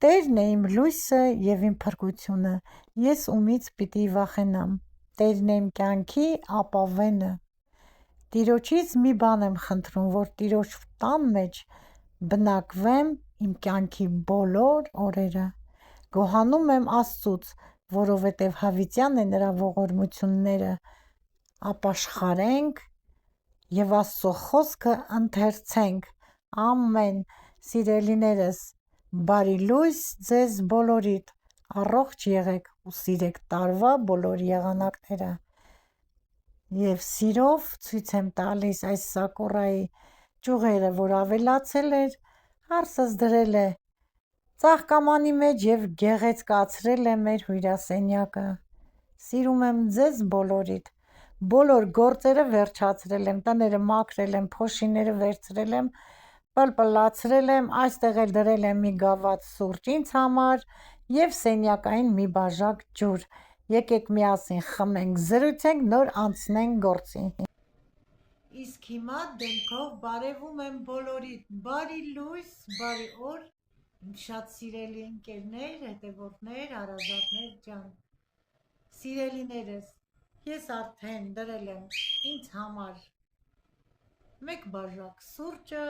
Տերն է իմ լույսը և իմ փրկությունը, ես ումից պիտի վախենամ, Տերն է իմ կյանքի ապավենը։ Տիրոջից մի բան եմ խնդրում, որ Տիրոջ տան մեջ բնակվեմ իմ կյանքի բոլոր օրերը։ Գոհանում եմ Աստծուց, որովհետև հավիտյան է նրա ողորմությունները։ Ապաշխարենք և Աստծո խոսքը ընթերցենք։ Ամեն։ Սիրելիներս, բարի լույս ձեզ բոլորիդ, առողջ եղեք ու սիրեք տարվա բոլոր եղանակները։ Եվ սիրով ցույց եմ տալիս այս սակուրայի ճյուղերը, որ ավելացել էր, հարսս դրել է ծաղկամանի մեջ և գեղեցկացրել է մեր հյուրասենյակը։ Սիրում եմ ձեզ բոլորիդ, բոլոր գործերը վերջացրել եմ, տները մաքրել եմ, փոշիները վերցրել եմ, պլպլացրել եմ, այստեղ էլ դրել եմ մի գավաթ սուրճ ինձ համար և սենյակային մի բաժակ ջուր։ Եկեք միասին խմենք, զրուցենք, նոր անցնենք գործի։ Իսկ հիմա դեմքով բարևում եմ բոլորիդ, բարի լույս, բարի օր, իմ շատ սիրելի ընկերներ, հետևորդներ, հարազատներ ջան։ Սիրելիներս, ես արդեն դրել եմ ինձ համար մեկ բաժակ սուրճը,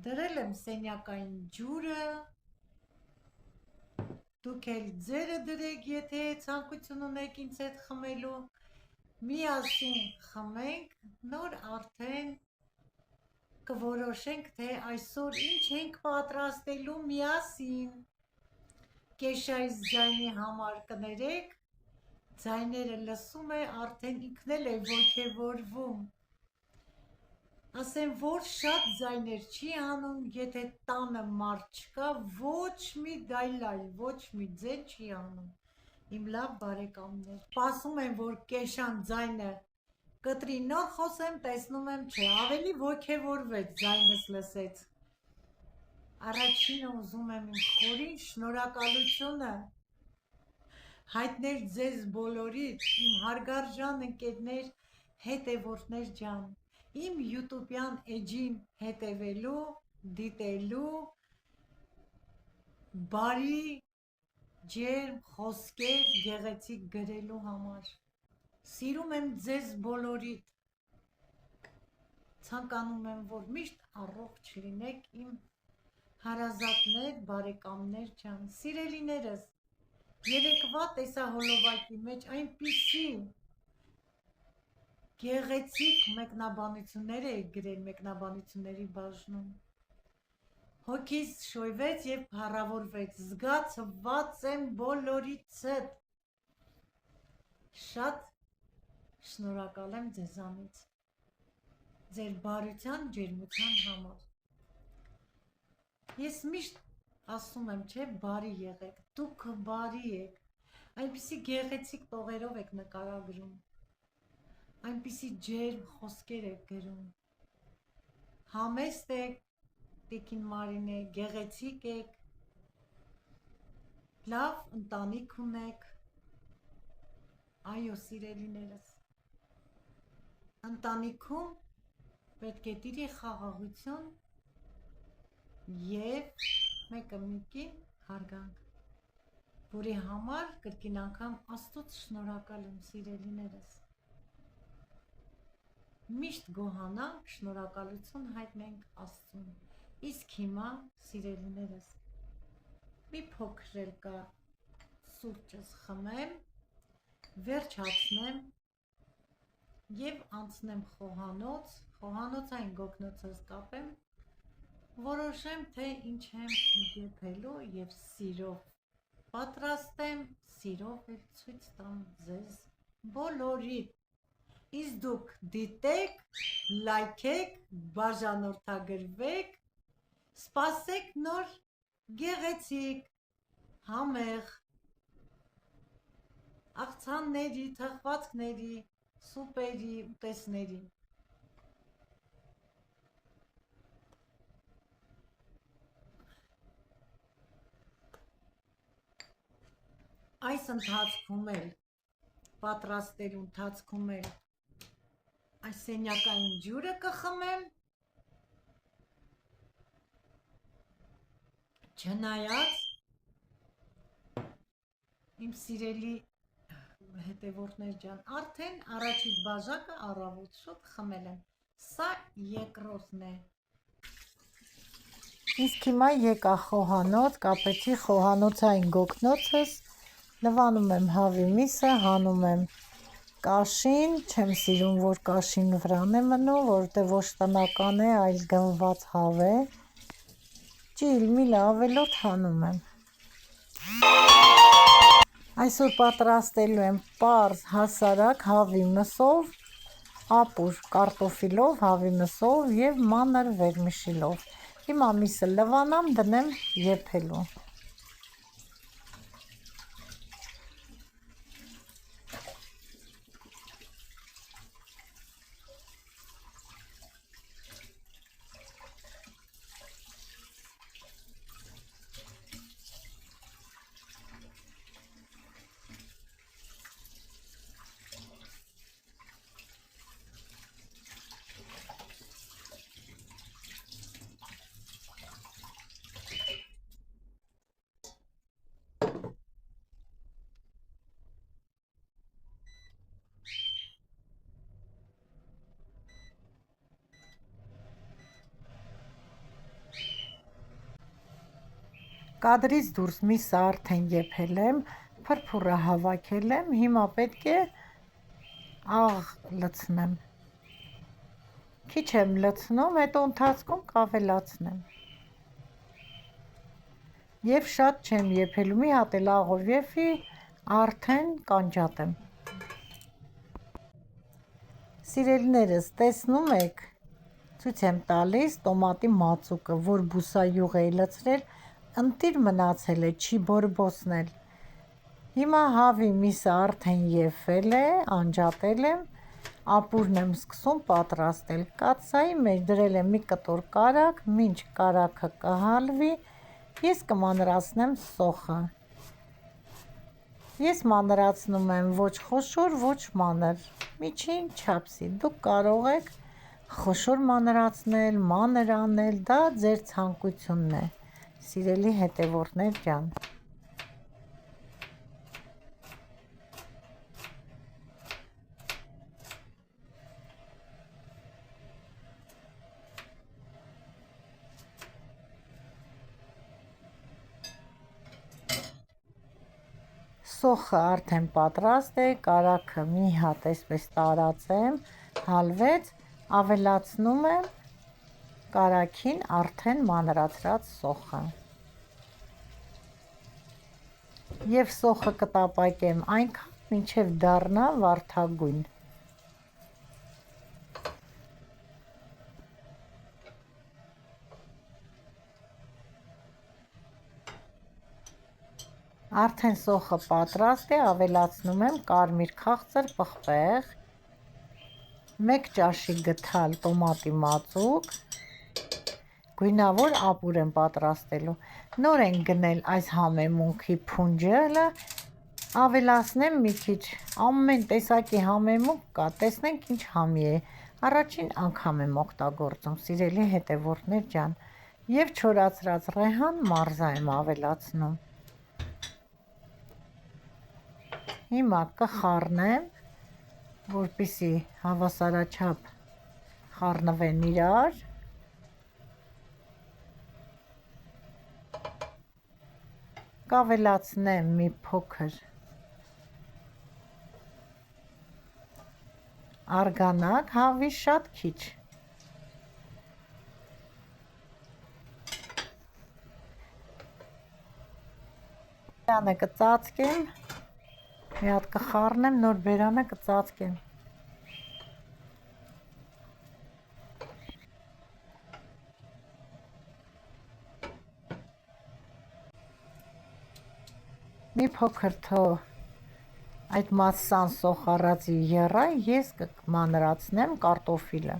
դրել եմ սենյակային ջուրը, դուք էլ ձերը դրեք, եթե ցանկություն ունեք ինձ հետ խմելու, միասին խմենք, նոր արդեն կորոշենք, թե այսօր ինչ ենք պատրաստելու միասին։ Կեշայիս ձայնի համար կներեք, ձայները լսում է, արդեն ինքն էլ է ոգևորվում։ Ասեմ, որ շատ ձայներ չի անում, եթե տանը մարդ չկա, ոչ մի դայլայլ, ոչ մի ձայն չի անում, իմ լավ բարեկամներ։ Սպասում եմ, որ կեշան ձայնը կտրի, նոր խոսեմ, տեսնում եմ, չէ, ավելի ոգևորվեց, ձայնս լսեց։ Առաջինը ուզում եմ իմ խորին շնորհակալությունը հայտնել ձեզ բոլորիդ, իմ հարգարժան ընկերներ, հետևորդներ ջան, իմ յութուբյան էջին հետևելու, դիտելու, բարի ջերմ խոսքեր գեղեցիկ գրելու համար։ Սիրում եմ ձեզ բոլորիդ, ցանկանում եմ, որ միշտ առողջ լինեք իմ հարազատներ, բարեկամներ ջան, սիրելիներս, երեկվա տեսա հոլովակի մեջ այնպիսի գեղեցիկ մեկնաբանություններ էի գրել մեկնաբանությունների բաժնում, հոգիս շոյվեց և փառավորվեց, զգացված եմ բոլորիցդ, շատ շնորհակալ եմ ձեզանից, ձեր բարության, ջերմության համար։ Ես միշտ ասում եմ, չէ, բարի եղեք, դուք բարի եք, այնպիսի գեղեցիկ տողերով եք նկարագրում, այնպիսի ջերմ խոսքեր եք գրում, համեստ եք, տիկին Մարինե, գեղեցիկ եք, լավ ընտանիք ունեք, այո սիրելիներս, ընտանիքում պետք է տիրի խաղաղություն և մեկը մյուսին հարգանք, որի համար կրկին անգամ Աստծուց շնորհակալ եմ սիրելիներս։ Միշտ գոհանանք, շնորհակալություն հայտնենք Աստծուն։ Իսկ հիմա, սիրելիներս, մի փոքր էլ կա սուրճս խմեմ, վերջացնեմ և անցնեմ խոհանոց, խոհանոցային գոգնոցս կապեմ, որոշեմ, թե ինչ եմ եփելու և սիրով պատրաստեմ, սիրով էլ ցույց տամ ձեզ բոլորիդ։ Իսկ դուք դիտեք, լայքեք, բաժանորդագրվեք, սպասեք նոր գեղեցիկ, համեղ աղցանների, թխվածքների, սուպերի, ուտեստների։ Այս ընթացքում էլ, պատրաստելու ընթացքում էլ այս սենյակային ջուրը կխմեմ, չնայած Իմ սիրելի հետևորդներ ջան, արդեն առաջին բաժակը առավոտ շուտ խմել եմ, սա երկրորդն է։ Իսկ հիմա եկա խոհանոց, կապեցի խոհանոցային գոգնոցս, լվանում եմ հավի միսը, հանում եմ կաշին, չեմ սիրում, որ կաշին վրան է մնում, որովհետև ոչ տնական է, այլ գնված հավ է, ճիլ միլը ավելորդ հանում եմ։ Այսօր պատրաստելու եմ պարզ հասարակ հավի մսով, ապուր կարտոֆիլով, հավի մսով և մանր վերմիշիլով։ Հիմա միսը լվանամ, դնեմ եփելու։ Կադրից դուրս միսը արդեն եփել եմ, փրփուրը հավաքել եմ, հիմա պետք է աղ լցնեմ։ Քիչ եմ լցնում, հետո ընթացքում կավելացնեմ։ Եվ շատ չեմ եփելու, մի հատ էլ աղով եփի, արդեն կանջատեմ։ Սիրելիներս, տեսնում եք, ցույց եմ տալիս տոմատի մածուկը, որ բուսայուղ էի լցրել, ընտիր մնացել է, չի բորբոցնել։ Հիմա հավի միսը արդեն եփվել է, անջատել եմ, ապուրն եմ սկսում պատրաստել։ Կաթսայի մեջ դրել եմ մի կտոր կարագ, մինչ կարագը կհալվի, ես կմանրացնեմ սոխը։ Ես մանրացնում եմ ոչ խոշոր, ոչ մանր, միջին չափսի։ Դուք կարող եք խոշոր մանրացնել, մանր անել, դա ձեր ցանկությունն է, սիրելի հետևորդներ ջան։ Սոխը արդեն պատրաստ է, կարագը մի հատ այսպես տարածեմ, հալվեց, ավելացնում եմ կարագին արդեն մանրացրած սոխը։ Եվ սոխը կտապակեմ այնքան, մինչև դառնա վարդագույն։ Արդեն սոխը պատրաստ է, ավելացնում եմ կարմիր քաղցր պղպեղ, 1 ճաշի գթալ տոմատի մածուկ, գույնավոր ապուր եմ պատրաստելու։ Նոր ենք գնել այս համեմունքի փունջելը, ավելացնեմ մի քիչ, ամեն տեսակի համեմունք կա, տեսնենք ինչ համի է, առաջին անգամ եմ օգտագործում, սիրելի հետևորդներ ջան, և չորացրած ռեհան մարզա եմ ավելացնում։ Հիմա կխառնեմ, որպեսզի հավասարաչափ խառնվեն իրար։ Կավելացնեմ մի փոքր արգանակ, հավի շատ քիչ։ Բերանը կծածկեմ, մի հատ կխառնեմ, նոր բերանը կծածկեմ։ Մի փոքր թող այդ մասսան սոխառածի եռա, ես կմանրացնեմ կարտոֆիլը։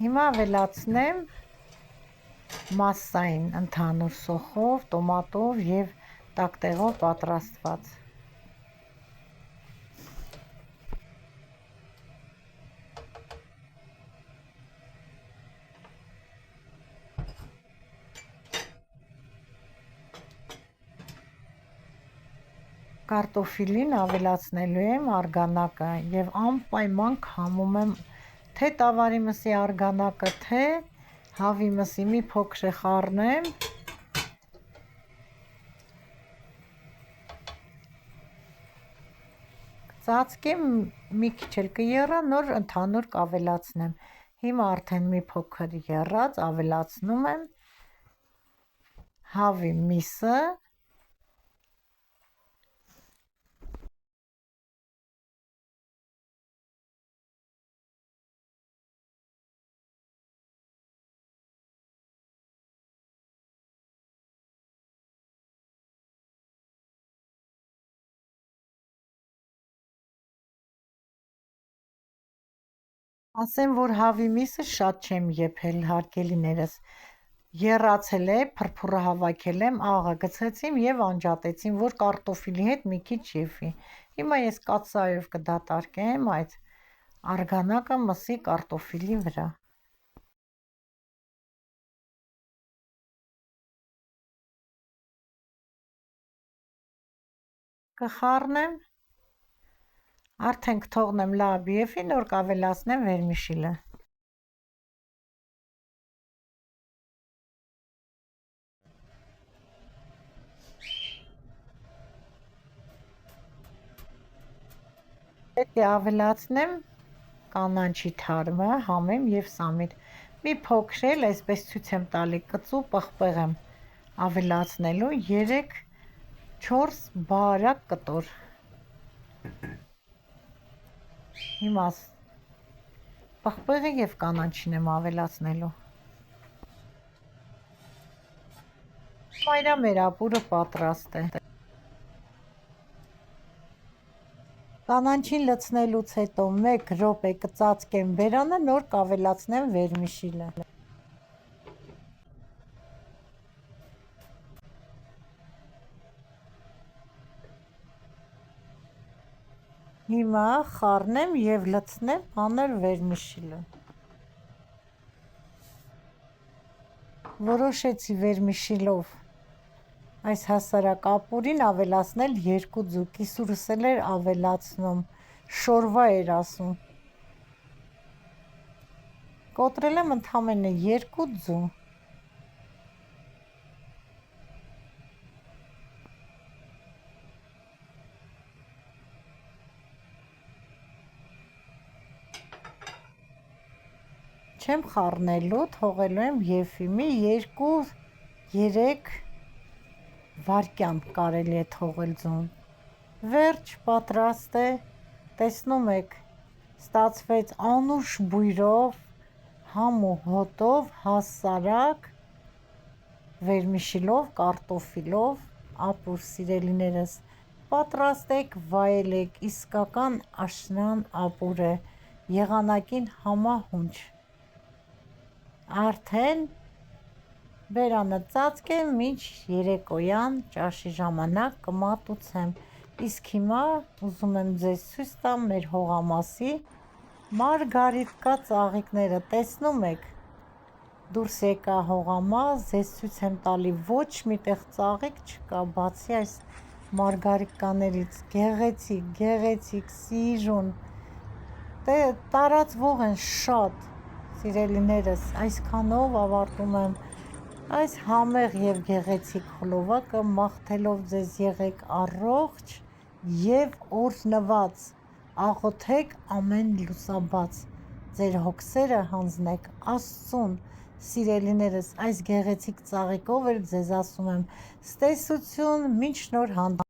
Հիմա ավելացնեմ մասսային ընդհանուր սոխով, տոմատով և տակտեղով պատրաստված։ Կարտոֆիլին ավելացնելու եմ արգանակը և անպայման քամում եմ թե տավարի մսի արգանակը, թե հավի մսի, մի փոքր խառնեմ, ծածկեմ, մի քիչ էլ կեռա, նոր ընդհանուր կավելացնեմ։ Հիմա արդեն մի փոքր եռած, ավելացնում եմ հավի միսը, ասեմ, որ հավի միսը շատ չեմ եփել, հարգելիներս, եռացել է, փրփուրը հավաքել եմ, աղը գցեցին և անջատեցին, որ կարտոֆիլի հետ մի քիչ եփի։ Հիմա ես կաթսայով կդատարկեմ այդ արգանակը մսի կարտոֆիլի վրա։ Կխառնեմ, արդեն կթողնեմ լավ եփի, նոր կավելացնեմ վերմիշիլը։ Պետք է ավելացնեմ կանաչի թարմը, համեմ և սամիր։ Մի փոքր էլ, այսպես ցույց եմ տալի, կծու պղպեղ եմ ավելացնելու 3-4 բարակ կտոր։ Հիմա պղպեղը և կանաչին եմ ավելացնելու։ Մեր ապուրը պատրաստ է։ Կանաչին լցնելուց հետո 1 րոպե կծածկեմ բերանը, նոր կավելացնեմ վերմիշիլը։ Հիմա խառնեմ և լցնեմ մանր վերմիշիլը։ Որոշեցի վերմիշիլով այս հասարակ ապուրին ավելացնել 2 ձու, կիսուրս էլ էր ավելացնում, շորվա էր ասում։ Կոտրել եմ ընդամենը 2 ձու։ Չեմ խառնելու, թողելու եմ եփի, մի 2-3 վայրկյան կարելի է թողել ձուն։ Վերջ, պատրաստ է, տեսնում եք, ստացվեց անուշ բույրով, համ ու հոտով, հասարակ վերմիշիլով, կարտոֆիլով ապուր, սիրելիներս, պատրաստեք, վայելեք, իսկական աշնան ապուր է, եղանակին համահունչ։ Արդեն բերանը ծածկեմ, մինչ երեկոյան ճաշի ժամանակ կմատուցեմ, իսկ հիմա ուզում եմ ձեզ ցույց տամ մեր հողամասի մարգարիտկա ծաղիկները, տեսնում եք, դուրս եկա հողամաս, ձեզ ցույց եմ տալի, ոչ մի տեղ ծաղիկ չկա, բացի այս մարգարիտկաներից, գեղեցիկ, սիրուն, տարածվող են շատ, սիրելիներս, այսքանով ավարտում եմ այս համեղ և գեղեցիկ խլովակը, մաղթելով ձեզ եղեք առողջ և օրհնված, աղոթեք ամեն լուսաբաց, ձեր հոգսերը հանձնեք Աստծուն, սիրելիներս, այս գեղեցիկ ծաղիկով էլ ձեզ ասում եմ ստեսություն, մինչ նոր հանդիպում։